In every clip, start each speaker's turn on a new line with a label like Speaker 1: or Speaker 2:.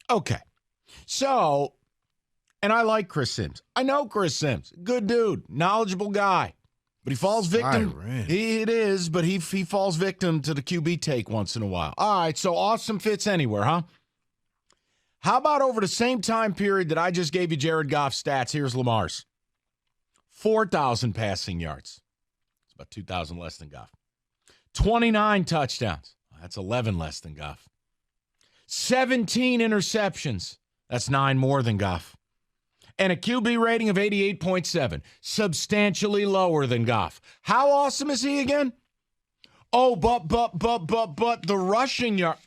Speaker 1: Okay. So, and I like Chris Sims. I know Chris Sims. Good dude. Knowledgeable guy. But he falls victim. It is, but he falls victim to the QB take once in a while. All right, so awesome fits anywhere, huh? How about over the same time period that I just gave you Jared Goff's stats? Here's Lamar's. 4,000 passing yards. It's about 2,000 less than Goff. 29 touchdowns. That's 11 less than Goff. 17 interceptions. That's 9 more than Goff. And a QB rating of 88.7, substantially lower than Goff. How awesome is he again? Oh, but the rushing yard.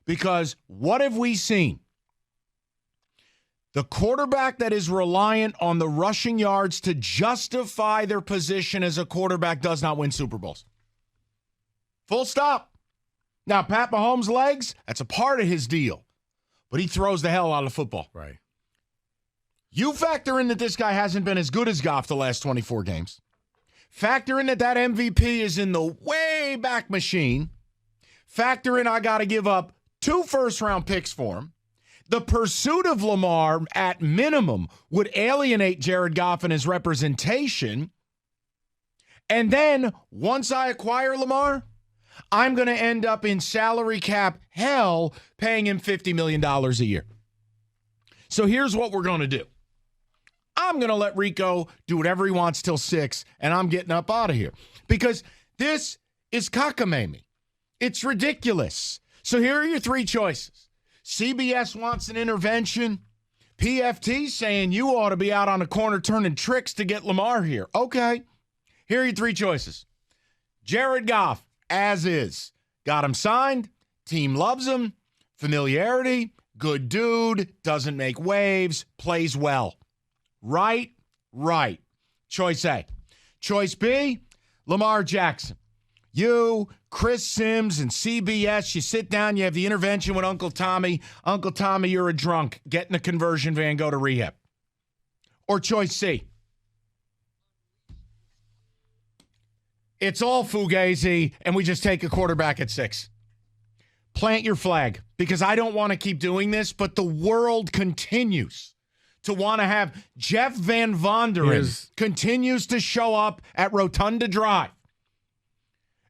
Speaker 1: Because what have we seen? The quarterback that is reliant on the rushing yards to justify their position as a quarterback does not win Super Bowls. Full stop. Now, Pat Mahomes' legs, that's a part of his deal. But he throws the hell out of football.
Speaker 2: Right.
Speaker 1: You factor in that this guy hasn't been as good as Goff the last 24 games. Factor in that MVP is in the way back machine. Factor in I got to give up 2 first-round picks for him. The pursuit of Lamar, at minimum, would alienate Jared Goff and his representation. And then, once I acquire Lamar, I'm going to end up in salary cap hell paying him $50 million a year. So here's what we're going to do. I'm going to let Rico do whatever he wants till 6, and I'm getting up out of here. Because this is cockamamie. It's ridiculous. So here are your 3 choices. CBS wants an intervention. PFT saying you ought to be out on the corner turning tricks to get Lamar here. Okay. Here are your 3 choices. Jared Goff, as is. Got him signed. Team loves him. Familiarity. Good dude. Doesn't make waves. Plays well. Right. Choice A. Choice B, Lamar Jackson. You, Chris Sims, and CBS, you sit down, you have the intervention with Uncle Tommy. Uncle Tommy, you're a drunk. Get in the conversion van, go to rehab. Or choice C. It's all fugazi, and we just take a quarterback at 6. Plant your flag, because I don't want to keep doing this, but the world continues to want to have Jeff Van Vonderen continues to show up at Rotunda Drive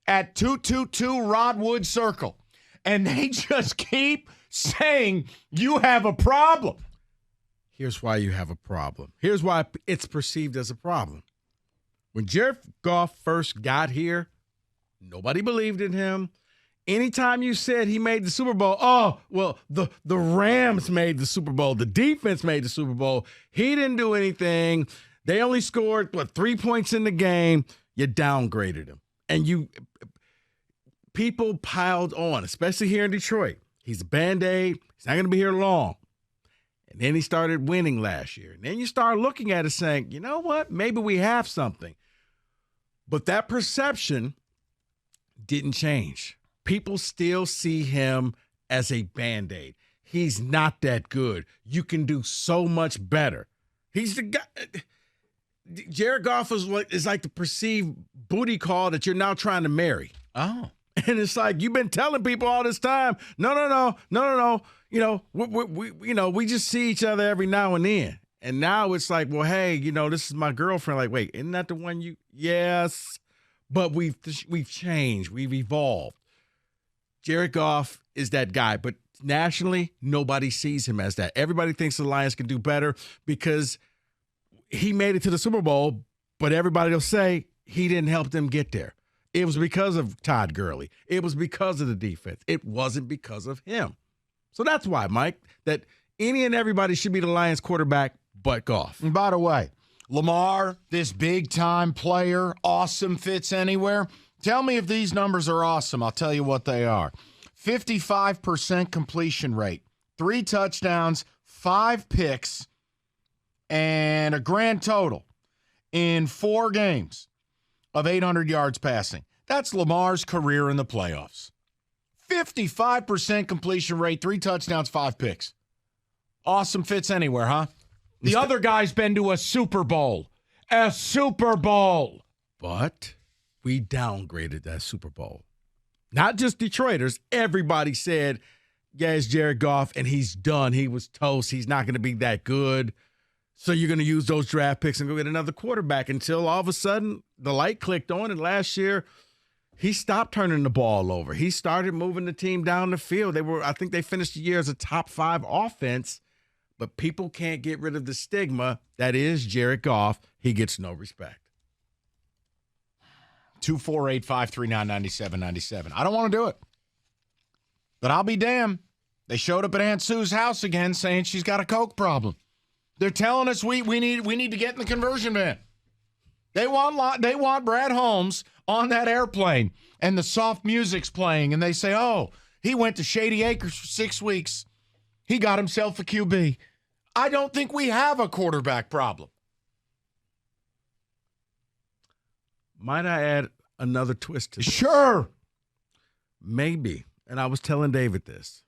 Speaker 1: at 222 Rodwood Circle. And they just keep saying you have a problem.
Speaker 2: Here's why you have a problem. Here's why it's perceived as a problem. When Jared Goff first got here, nobody believed in him. Anytime you said he made the Super Bowl, the Rams made the Super Bowl. The defense made the Super Bowl. He didn't do anything. They only scored, 3 points in the game. You downgraded him. And people piled on, especially here in Detroit. He's a Band-Aid. He's not going to be here long. And then he started winning last year. And then you start looking at it saying, you know what? Maybe we have something. But that perception didn't change. People still see him as a Band-Aid. He's not that good. You can do so much better. He's the guy. Jared Goff is like the perceived booty call that you're now trying to marry.
Speaker 1: Oh.
Speaker 2: And it's like, you've been telling people all this time, no. We just see each other every now and then. And now it's like, well, hey, this is my girlfriend. Like, wait, isn't that the one you? Yes. But we've changed. We've evolved. Jared Goff is that guy, but nationally, nobody sees him as that. Everybody thinks the Lions can do better because he made it to the Super Bowl, but everybody will say he didn't help them get there. It was because of Todd Gurley. It was because of the defense. It wasn't because of him. So that's why, Mike, that any and everybody should be the Lions quarterback but Goff.
Speaker 1: And by the way, Lamar, this big-time player, awesome fits anywhere. Tell me if these numbers are awesome. I'll tell you what they are. 55% completion rate, 3 touchdowns, 5 picks, and a grand total in 4 games of 800 yards passing. That's Lamar's career in the playoffs. 55% completion rate, 3 touchdowns, 5 picks. Awesome fits anywhere, huh? The other guy's been to a Super Bowl. A Super Bowl.
Speaker 2: But we downgraded that Super Bowl. Not just Detroiters. Everybody said yeah, it's Jared Goff, and he's done. He was toast. He's not going to be that good. So you're going to use those draft picks and go get another quarterback until all of a sudden the light clicked on, and last year he stopped turning the ball over. He started moving the team down the field. I think they finished the year as a top 5 offense, but people can't get rid of the stigma that is Jared Goff. He gets no respect.
Speaker 1: 248-539-9797. I don't want to do it. But I'll be damned. They showed up at Aunt Sue's house again saying she's got a coke problem. They're telling us we need to get in the conversion van. They want Brad Holmes on that airplane and the soft music's playing and they say, "Oh, he went to Shady Acres for 6 weeks. He got himself a QB." I don't think we have a quarterback problem.
Speaker 2: Might I add another twist to this?
Speaker 1: Sure.
Speaker 2: Maybe, and I was telling David this,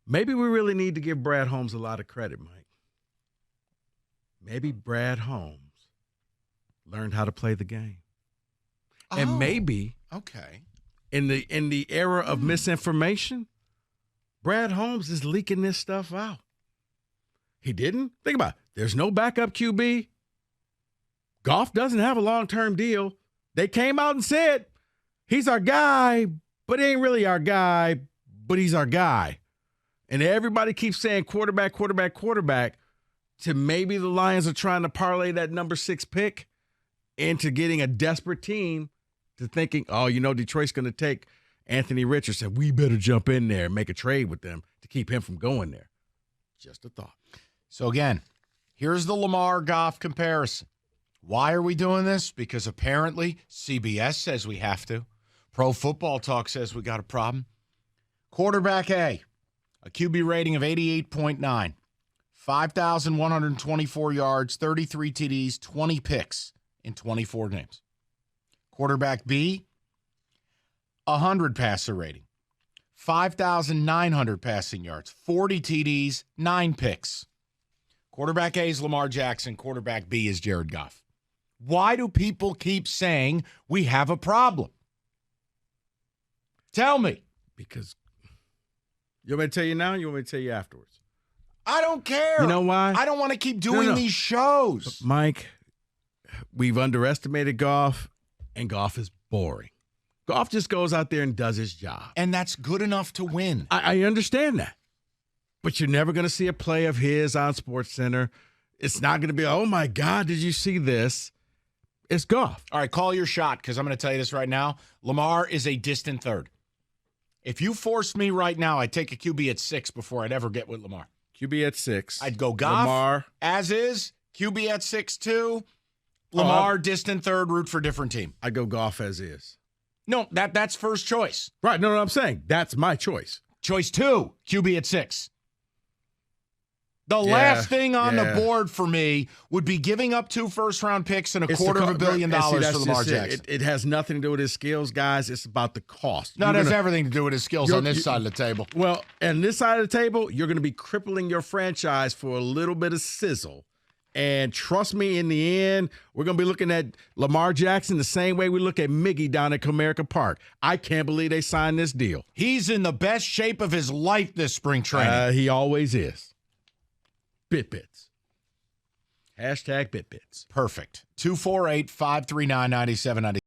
Speaker 2: maybe we really need to give Brad Holmes a lot of credit, Mike. Maybe Brad Holmes learned how to play the game. And maybe
Speaker 1: okay,
Speaker 2: in the era of misinformation, Brad Holmes is leaking this stuff out. He didn't? Think about it. There's no backup QB. Goff doesn't have a long-term deal. They came out and said, he's our guy, but he ain't really our guy, but he's our guy. And everybody keeps saying quarterback, quarterback, quarterback, to maybe the Lions are trying to parlay that number 6 pick into getting a desperate team to thinking, oh, Detroit's going to take Anthony Richardson. We better jump in there and make a trade with them to keep him from going there. Just a thought.
Speaker 1: So again, here's the Lamar Goff comparison. Why are we doing this? Because apparently CBS says we have to. Pro Football Talk says we got a problem. Quarterback A QB rating of 88.9, 5,124 yards, 33 TDs, 20 picks in 24 games. Quarterback B, 100 passer rating, 5,900 passing yards, 40 TDs, 9 picks. Quarterback A is Lamar Jackson. Quarterback B is Jared Goff. Why do people keep saying we have a problem? Tell me.
Speaker 2: Because you want me to tell you now? You want me to tell you afterwards?
Speaker 1: I don't care.
Speaker 2: You know why?
Speaker 1: I don't want to keep doing these shows.
Speaker 2: But Mike, we've underestimated Goff, and Goff is boring. Goff just goes out there and does his job.
Speaker 1: And that's good enough to win.
Speaker 2: I understand that. But you're never going to see a play of his on SportsCenter. It's not going to be, oh, my God, did you see this? It's Goff.
Speaker 1: All right, call your shot, because I'm going to tell you this right now. Lamar is a distant third. If you forced me right now, I'd take a QB at 6 before I'd ever get with Lamar.
Speaker 2: QB at 6.
Speaker 1: I'd go Goff,
Speaker 2: Lamar.
Speaker 1: as is, QB at 6-2. Lamar, distant third, root for different team.
Speaker 2: I'd go Goff as is.
Speaker 1: No, that's first choice.
Speaker 2: Right, no, I'm saying that's my choice.
Speaker 1: Choice 2, QB at 6. The last thing on the board for me would be giving up 2 first-round picks and $250 million for Lamar Jackson.
Speaker 2: It has nothing to do with his skills, guys. It's about the cost.
Speaker 1: No, it has everything to do with his skills on this side of the table.
Speaker 2: Well, and this side of the table, you're going to be crippling your franchise for a little bit of sizzle. And trust me, in the end, we're going to be looking at Lamar Jackson the same way we look at Miggy down at Comerica Park. I can't believe they signed this deal.
Speaker 1: He's in the best shape of his life this spring training.
Speaker 2: He always is. BitBits. Hashtag BitBits.
Speaker 1: Perfect. 248-539-9797.